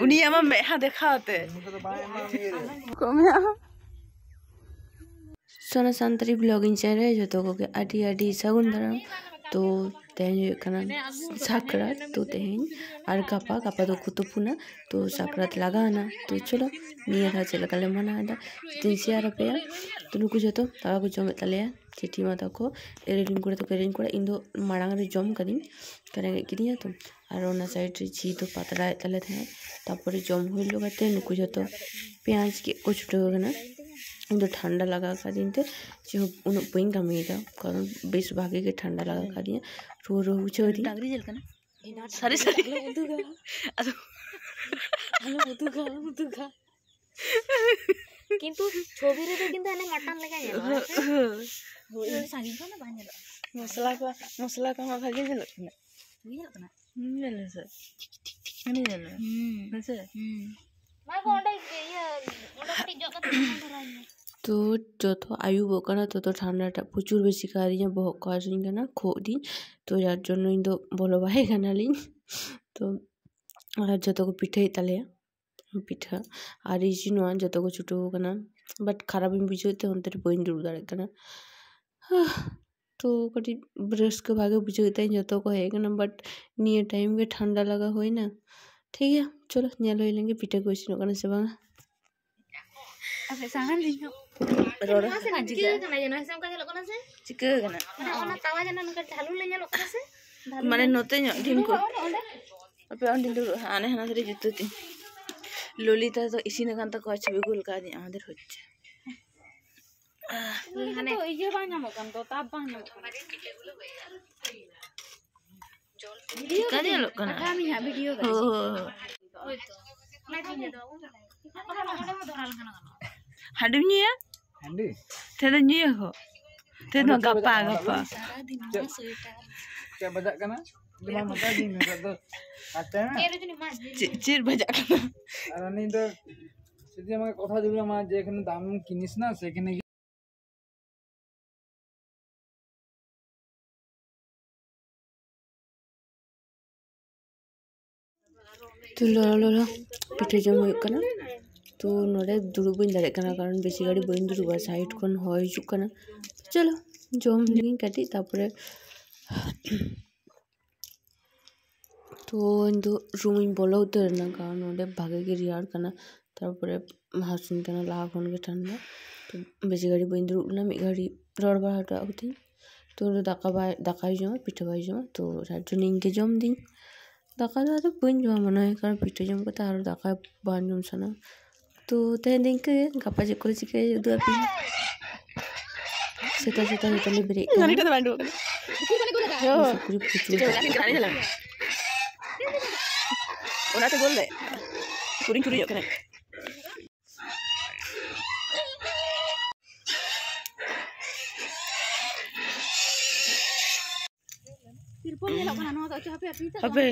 उनी आमा मेहा देखाते सोना संतरी ब्लॉगिंग चैनल जो तो को आडी आडी सगुन दाराम तो तेहन कना साकरात तो तेहन और गापा गापा तो कुतुपुना तो साकरात लगाना तो चलो निया था चला कले मना आदा 300 रुपया तो नुकु जतो तावा को जमे तलेया चिठी माता को एरेडिंग करे तो केरेडिंग करे इन दो मारांग रे जम कदिन करेंगे किदिया तो और ओना साइड रे जी तो पातरा तले थे तापर जम होइलो गते नुकु जतो प्याज के कुछ टोगना इन ठंडा लगा का दिन थे जो उन बइन कमीदा कारण बेस भागे के ठंडा लगा का दिया रो रो चोरी डांगरी जल कना सारे सारे मुदुगा मुदुगा किंतु छवि रे किंतु एने मटन लगा जानो होय सागिन को ना बाने मसला का मा भागे जल कना बुझल कना जल सर नहीं जल सर मा को ओंडे ये ओंडे कटी जो का धराई तो जो तो आयु बोकना तो ठंडा प्रचुर बेसि कारिया बहुत कारिंग ना खोदी तो यार जन्नो इन दो बोलो भाई गानाली तो और जो तो को पिठे तले पिठा और इजिनो जो तो को छुटो कना बट खराब इन बुझते अंतर बोइन दुर दारे कना तो कटी ब्रश के भागे बुझते जो तो को है कना बट निये टाइम के ठंडा लगा होई ना ठीक है चलो न्याल होई लेंगे पिठे को इसिनो कना से बा अबे सांगन दिनो रोड से चिके कना जनो से का चलो कना से चिके कना ओना तावा जनो नका झालू ले जलो कना से माने नोते दिन को अबे ऑन दिन आने हना से जितती ललिता तो इसी ने कांता को अच्छा बिगुल का दी আমাদের হচ্ছে মানে তো এই যে বানামো কাম তো তাপ বানামো ভিডিও का दिया लोग कना আমি হ্যাঁ ভিডিও हो ওই তো না দিয়ে দাও ওটা ধরাল কানা हाडुनिया Andi, तेरे निया हो तेरे गप्पा गप्पा सारा दिन में स्वेटर क्या बजा करना? Lima mata di nih tuh. Katanya. तेरे जो मास चिर बजा करना আর আমি তো সেটি আমাকে কথা দিল আমার যে এখানে দাম কিনিস না সেখানে तो लोला पिठे जम हो कना तो नोडे दुरुब बइन दारे कना कारण बेसी गाड़ी बइन दुरुबा साइड कोन होय चुक कना चलो जम लिंग काटी तापरे तो इंदो रूम इन बोलो उतर ना कारण नोडे भागे के रियार कना तापरे हासिन कना लाग होन के ठंडा तो बेसी गाड़ी बइन दुरुब ना मी गाड़ी रोड बार हटा उठी तो दाका जमा पिठे बाई जमा तो राजो निंग के जम दिन दाका तो बइन जमा मना है कारण पिठे जम को तारो दाका बान जम सना तो तह दिन के गप्पा जे करे चिके दुआ पी सेता सेता होतले ब्रेक गाड़ी तो बांडो यो पूरी पूरी गाड़ी चला ओना तो बोल दे पूरी पूरी जो करे तिरपल ले लो खाना तो चाहे पे अबे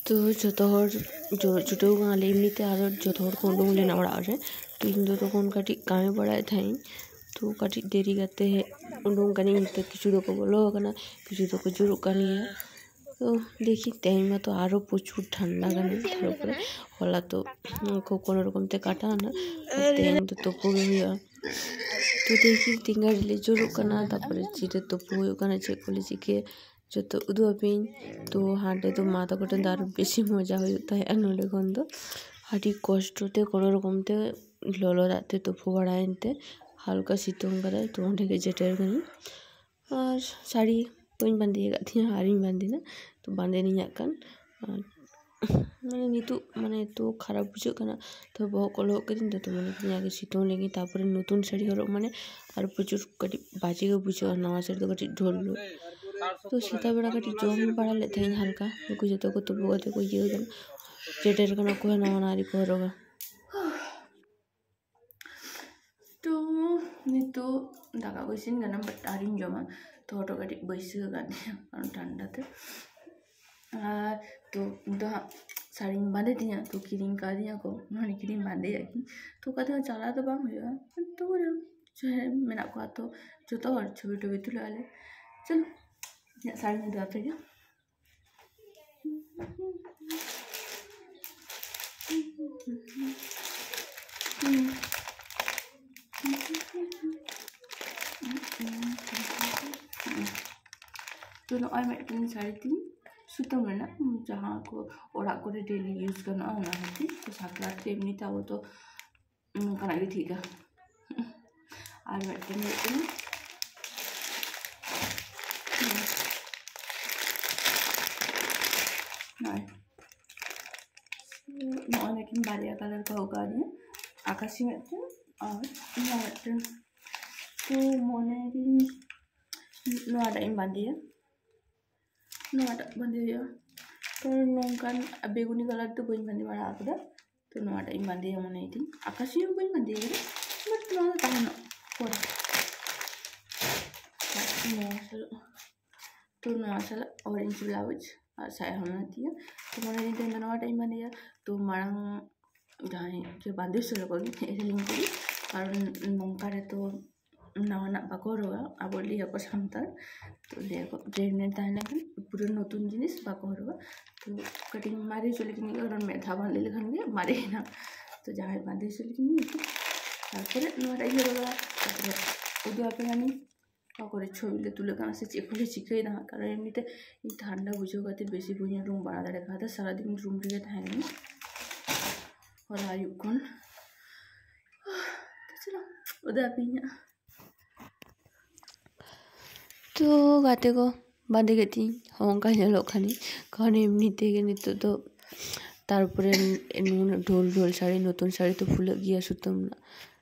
तो जो तो जो छुटो गाले इमनीते आरो जो तो कोंडों लेना बड़ा है तो इन दो तो कौन काटी कामे बड़ा था तो काटी देरी करते हैं उन कनी मिलते किसी तो को बोलो करना किसी तो को जुरू करनी है तो देखी टाइम में तो आरो प्रचुर ठंडा करने थार ऊपर होला तो को कोनो रकम ते काटा ना तेन तो पूरे हुआ तो देखी तिंगा ले जुरू करना तापर चीटे तो पूरे करना चेक कर लीजिए जो तो उदुआपिन तो हाटे तो माता कोटे दार बेसी मजा होता है नोडे कोन तो हाटी कष्टते कोनो रकमते लोलो राते तो फुवाड़ाइनते हल्का सितुंग करे तो ओंडे के जेटर गनी और साड़ी पइन बांधे गाथि हारिन बांधे ना तो बांधे नहीं आकन माने नितु माने तो खराब बुझो कना तो बहुत कलो के दिन तो माने कि आगे सितुंग लेगी तापर नतुन साड़ी हरो माने और प्रचुर कटी बाजी के बुझो नवा साड़ी तो कटी ढोल तो सीता बेड़ा कटी जम पड़ा लेते हैं हल्का कुछ तो को तो बहुत कोई ये गन जेटर कना को ना नारी को रोगा तो नहीं तो दागा को सिन गना बट आरिन जमा तो ऑटो कटी बैसे गाने कारण ठंडा थे तो साड़ी बांधे दिया तो किरिंग का दिया को माने किरिंग बांधे जाकी तो कहते चला तो बाम हुआ तो जो है मैंने आपको तो जो तो और छवि टोबी तुला ले चलो साड़ी में दो आप नॉय मिट्टन साड़ी तीन सुतम रेना जहाँ को ओड़ा को डेली यूज करना होना है तो साकरात के एमनी था वो तो कना भी ठीक है और मिट्टन नॉय मिट्टन बारिया कलर का होगा ये आकाशी मिट्टन और नॉय मिट्टन तो मोने दिन नॉय टाइम बांधी है तो नौकान बेगुनी कलर तो बी बांधी बड़ा आकदा तो नाटा बांधी मन आकाशी बी बांधी बट ना तहन तो नासल ऑरेंज ब्लाउज और साया होना दिया तो मन दिन नाटा बांधी तो मांग जहाँ के बांधे कारण नौका तो नवा बाको हरगा अब लिया को सानतार तो लिया को प्रेगनेंट तहन पूरा नतून जिनिस बाको हरगा तो कटिंग मारे चले कारण मेधा बांधे लेखान गे मारे ना तो जहाँ बांधे चले तारपरे हरगा उदू आपे गानी काकरे छबिले तुले गाना से चेकले चिकाई ना कारण एमनिते ठंडा बुझे बेसि बुझे रूम बाड़ा दाड़े खाता सारा दिन रूम रे थाकेनी और आयुकन चलो उदू आपे तो गाते को बांधे गती हंका खानी कारण एमनीते नित तो तारपरे ढोल ढोल शाड़ी नतून शाड़ी तो फुल गया सुतम ना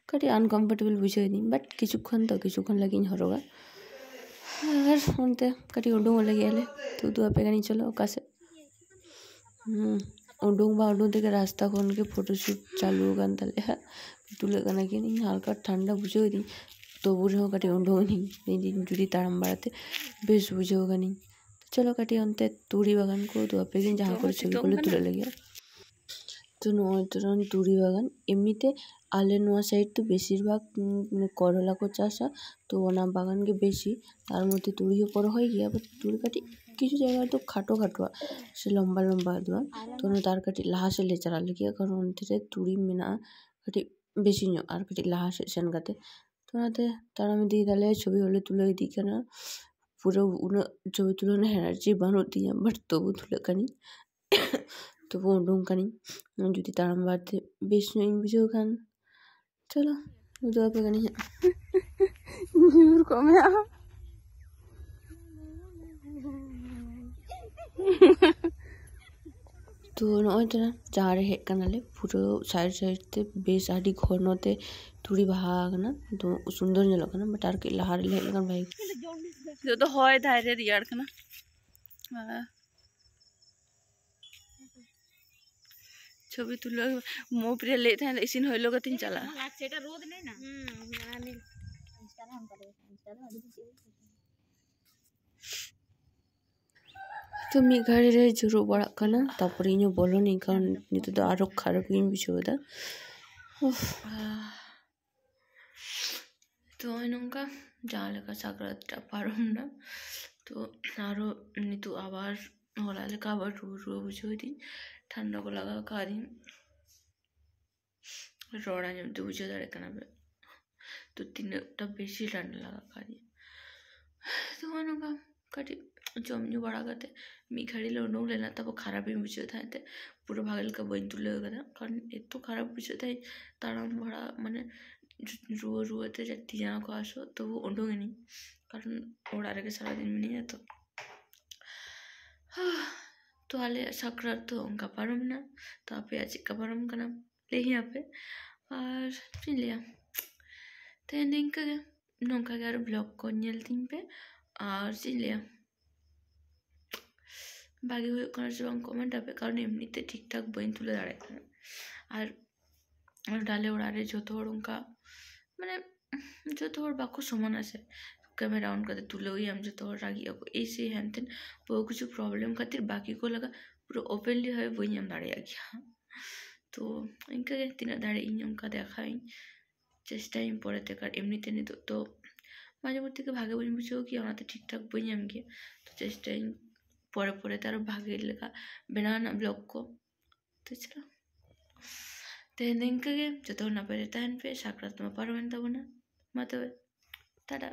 कटी आनकम्फर्टेबल बुझे दी बाट किचुक्षण तो किचुक्षण लगी हरगा और उनते कटी उडूंग लगे तो दो पे गानी चलो कासे उडूंग থেকে रास्ता खन के फोटोशूट चालू गान तले तुले गाना के नहीं हल्का ठंडा बुझे दी तो बुझो कटी उडूंग जुड़ी ताराम बाड़ाते बेस बुझेगा नहीं तो चलो कटी अंते तुड़ी बागान को तो आपे जहाँ कर छवि को तुले लगे तो नय तुड़ी बागान एमनीते आले नोआ साइड तो बेशिरभाग मैं करला को चाषा तो ओना बागान के बेशी तार मध्य तुड़ियो करा हो गया बट तुड़ी काटी किछु जगह तो खाटो खाटो से लम्बा लम्बा दुआ तो तार काटी लाहा से ले चला लगे कारण उनते तुड़ी मेना काटी बेशी नो और काटी लाहा से सन गाते तो नाते तारा में दी दाले छवि होले तुले दी करना पूरा उन छवि तुले एनार्जी बनती है बट तो तुले कनी तो वो डोंग कनी जुदी तारा में बात बेश नो इन बुझो खान चलो उधर पे कनी को में तो नय तो जहाँ रे हेक कनाले पूरा साइड साइड ते बेस आडी घरनते तुड़ी बाहागना तो सुंदर न लगना बट आर के लहार ले लगन भाई जो तो होय धारे रियार कना छवि तुलो मो प्रिय ले था इसिन होइलो गतिन चला सेटा रोद नहीं ना जाने इंस्टाग्राम करे इंस्टाग्राम तो मी घरे रे जुरो बड़ा कना तापर इनो बोलो नहीं कारण नितो तो आरो खराब गिन बिछोदा तो इनका जाले का सागरत पारम ना तो आरो नितो आबार होला ले काबर रो बुझो दिन ठंडा को लगा का दिन रोड़ा जम तो बुझो दाड़े कना तो तीन टा बेसी ठंडा लगा का दिन तो इनका कटी जमजू बड़ा करते मिखाड़ी लोडो लेना तब खराब ही बुझे था पूरा भागल का बन तुले कारण एत खराब बुझे था तारा बड़ा माने रुआते जाती जहाँ को आसो तो वो उडोगे नहीं कारण ओड़ा के सारा दिन में नहीं है तो आले साकरात तो उनका पारम ना तो आप आज का पारम का नाम ले ही आप और फिर लिया तो इनका नौका के ब्लॉग को नियलती पे और फिर लिया बाकी हुई कमेंट आप कारण एमनीते ठीक ठाक बी तुले दाड़े और डाले ओड़ारे जो उनका माने जो बाको समान आसे कैमरा ऑन करते तुले हुई हम जो रागी ऐसे हेन तेन बहुत कुछ प्रॉब्लम खातिर बाकी को लगा पूरा ओपनली है बी हम दाड़े गया तो इनका तीना दाड़े इनका देखा चेष्टा पड़ते कारण एमनीते नहीं तो माजे मध्य भागे बी बुझो कि ठीक ठाक बी हम गया तो चेष्टा परे परे तार भागे लेखा बनाना ब्लॉग को तो चलो तो इनका जो ना पे रहता है पे साकरात में पारमेंट बना मतलब टाटा।